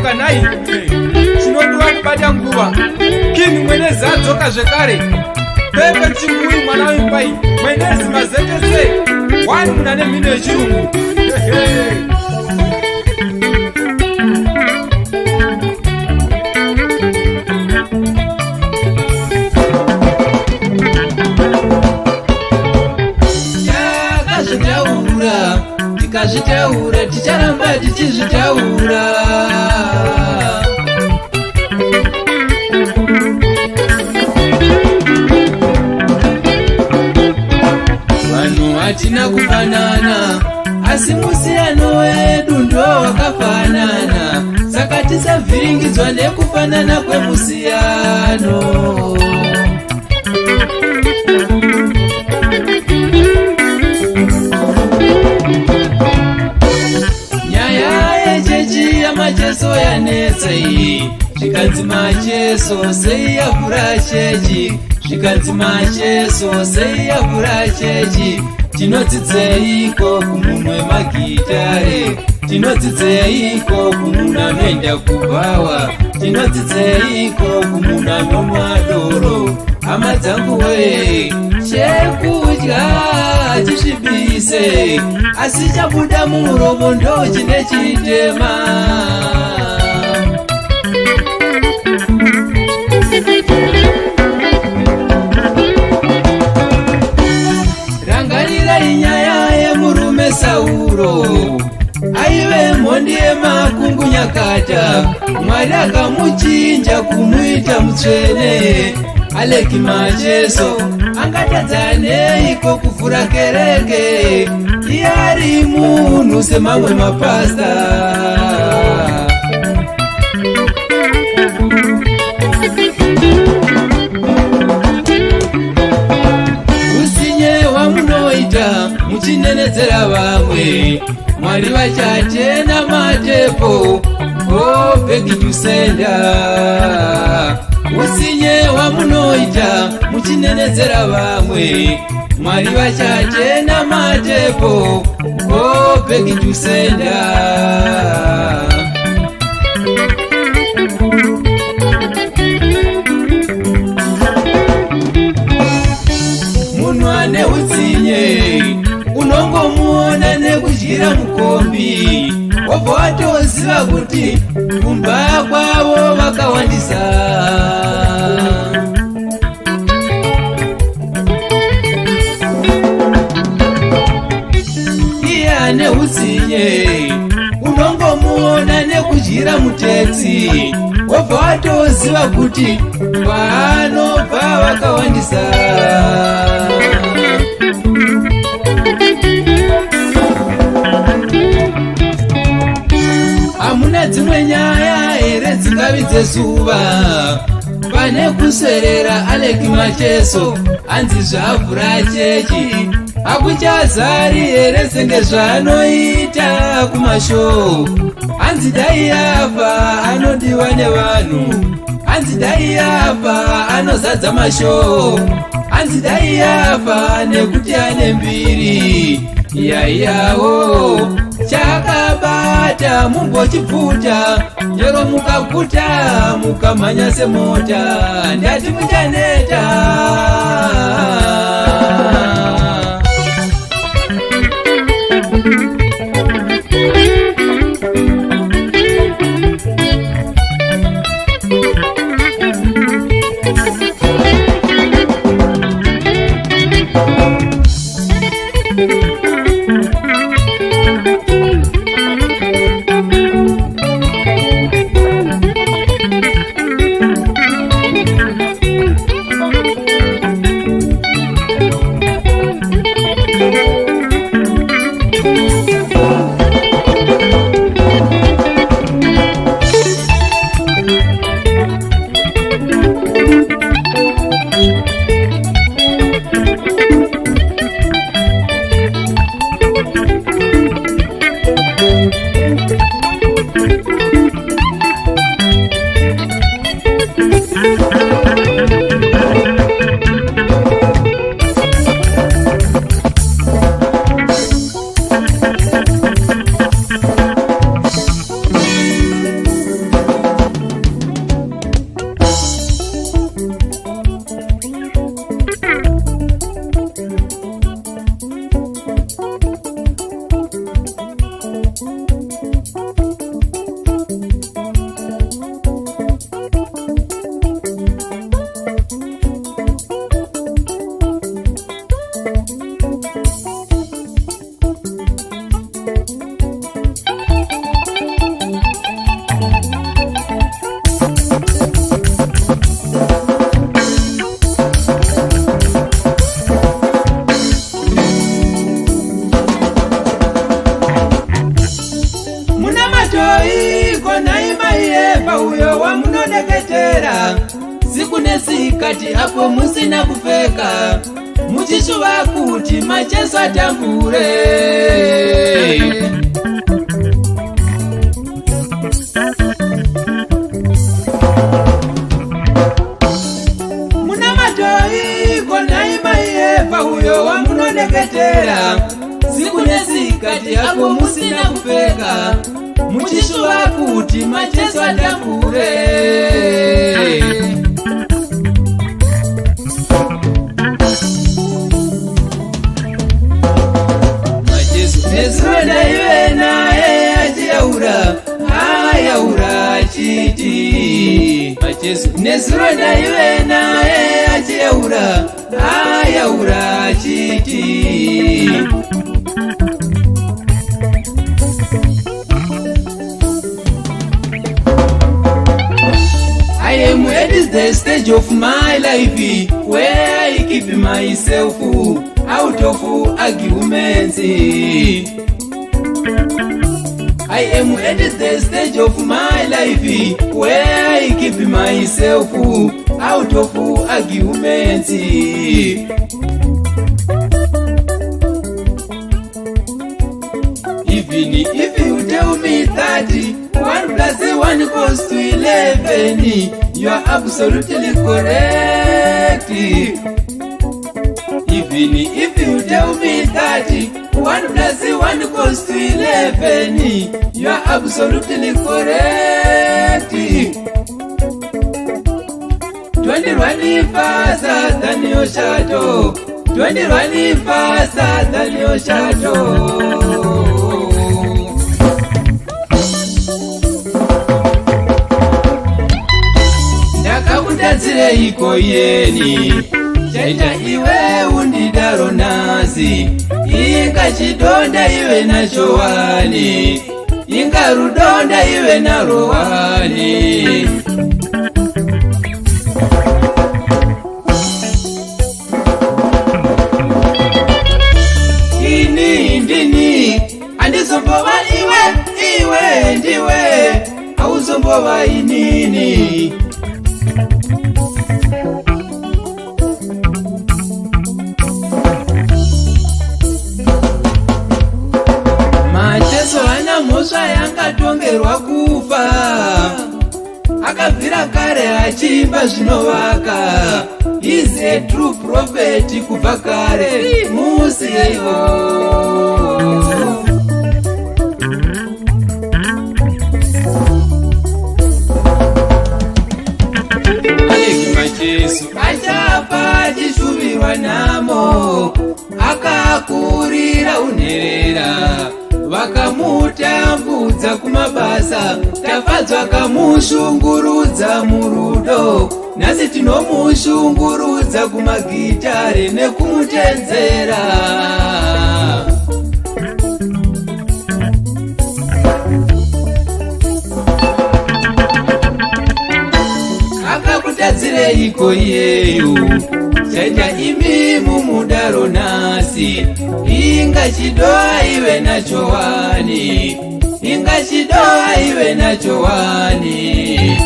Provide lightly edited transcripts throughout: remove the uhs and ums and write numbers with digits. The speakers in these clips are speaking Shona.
kanai chinodiwa kubata nguva kini mwene zadzoka zvekare pepe chingui mwana wembai mwenezi mazetese 1 muna nemhino yechirungu tikazvitaura ticharamba tichizvitaura vanhu hatina kufanana asi musiyano wedu ndo wakafanana saka tisavhiringidzwa nekufanana kwemusiyano macheso yanetsa iyi zvikanzi macheso sei yavhura chechi zvikanzi macheso sei yavhura chechi tinodzidzeiko kumunhu wemagitare tinodzidzeiko kumunhu anoenda kubhawa tinodzidzeiko kumunhu anomwa doro hama dzangu we chekudya chisvibise asi chabuda muromo ndo chine chitema rangarirai nyaya yemurume Sauro aive mhondi yemakungu nyakata Mwari akamuchinja kumuita mutsvene Aleki macheso angatadzaneiko kuvhura kereke iye ari munhu semamwe mapasta usinye wamunoita muchinenedzera vamwe Mwari vachatena matepo go back to sender usinye wamunoita muchinenedzera vamwe Mwari vachatena matepo go back to sender munhu ane utsinye unongomuona nekudyira mukombi wobva watoziva kuti kumba kwavo vakawandisa iye ane utsinye unongomuona nekudyira mutetsi wobva watoziva kuti kwaanobva vakawandisa hamuna dzimwe nyaya here dzingavidze zuva pane kuserera Aleki macheso hanzi zvavhura chechi hakuchazari here senge zvanoita kumashow hanzi dai yafa anodiwa nevanhu hanzi dai yafa anozadza mashow hanzi dai yafa nekuti ane mbiri yaiyawo chakabata mumbochipfuta nyero mukaguta mukamhanya semota ndati muchaneta sikunesikati apo musina kupfeka muchishuva kuti macheso atambure. Muna matoi konai maiyepa uyo wamunoneketera sikunesikati apo musina kupfeka muchishuva kuti macheso atambure. Nezuro naive naye achiyaura ayaura achiti macheso. Nezuro naive naye achiyaura ayaura achiti. I am at the stage of my life where I keep myself out of arguments. I am at the stage of my life where I keep myself out of arguments. Even if you tell me that 1 plus 1 equals to 11, you are absolutely correct. Even if you tell me that 1 plus 1 equals to 11, you are absolutely correct. 21 faster than your shadow. 21 faster than your shadow. Ndakakutatsire iko yeni chaita iwe undidaro nasi. Inga chidonda iwe nacho wani, inga rudonda iwe naro wani. Ini ndini andizombova iwe ndiwe auzombova inini. Macheso ana mhosva yangatongerwa kufa, akabvira kare achimba zvinovaka. Is a true prophet kubva kare musiyevo. Aleki macheso achafa achishuvirwa namo, akakurira unherera vakamutambudza kumabasa. Tafadzwa kamushungurudza murudo, nhasi tinomushungurudza kumagitare nekumutenzera. Akakutadzire iko yeyo chaita imi mumudaro nasi. Inga chidoa iwe nacho wani, inga chidoa iwe nacho wani.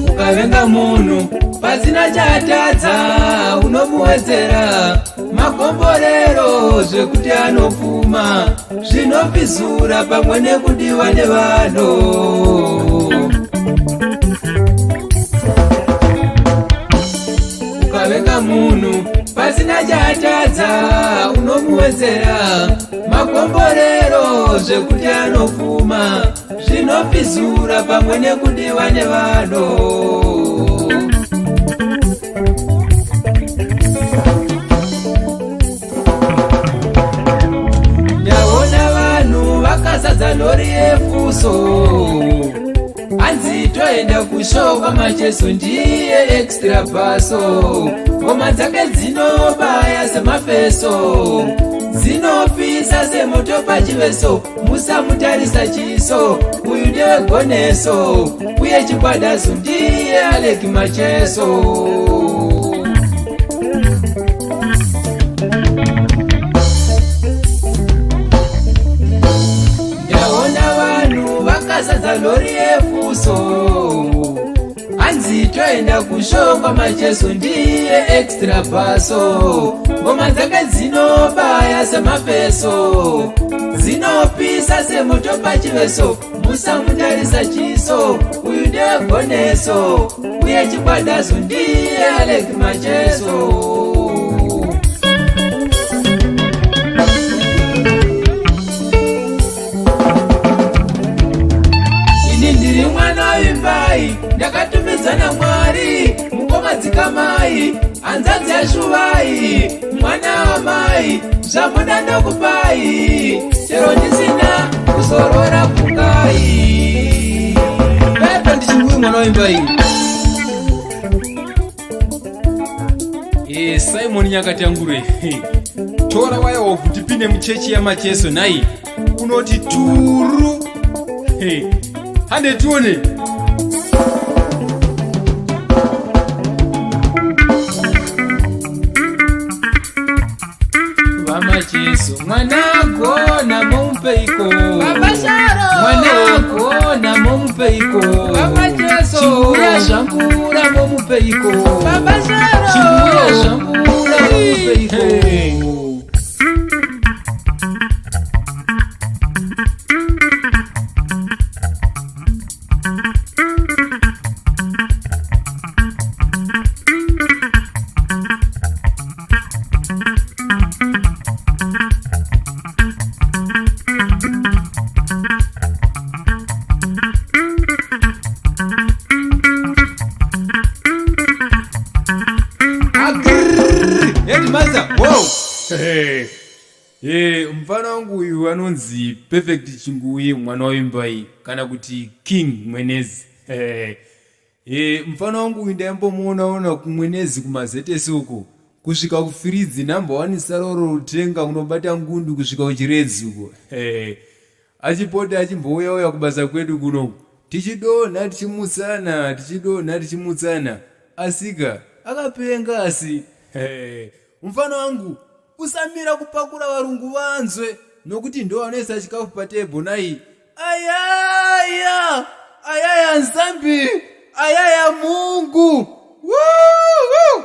Ukavenga munhu pasina chatadza unomuwedzera makomborero zvekuti anopfuma zvinopizura pamwe nekudiwa nevanhu. Ukavenga munhu pasina chatadza unomuwedzera makomborero zvekuti anopfuma zvinopizura pamwe nekudiwa nevanhu. Ndaona vanhu vakazadza lori yefu fuso anzi toenda kushoka macheso ndiye extra baso ngoma dzake dzinobaya semafeso dzinopisa semoto pachiveso musamutarisa chiso uyu ndiwe goneso uye chikwadaso ndiye aleki macheso ndaona vanhu vakasadza lori yefuso anzi toenda kushoka macheso ndiye extra baso ngoma dzake dzinobaya semafeso dzinopisa semoto pachiveso musamutarisa chiso uyu ndiwe goneso uye chikwadaso ndiye aleki macheso ndiri mwana wimbai ndakatumidzana mwari mukoma dzikamai hanzadzi yashuvai mwana wamai zvamuda ndokupai chero ndisina kuzorora pfungai pepe ndichimbuyi mwana wimbai simoni nyakatangure tora waya wakuti pine muchechi yamacheso nai unoti turu hande tuone vamacheso mwanagona momupeiko mwanagona momupeiko chimbuya zvambura momupeiko chimbuya zvambura momupeiko mfana wangu uyu anonzi perfect chinguye mwana wembai kana kuti king mwenezi mfana wangu uyu ndaimbomuonaona kumwenezi kumazetesi uko kusvika kufiridzi namba 1 saroro rutenga kunobata ngundu kusvika kuchiredzi uko achipota achimbouya kubasa kwedu kuno tichidonha tichimutsana asika akapenga asi mfana wangu usamira kupakura varungu vanzwe nokuti ndo anoisa chikafu patebho nai ayaya nzambi ayaya mungu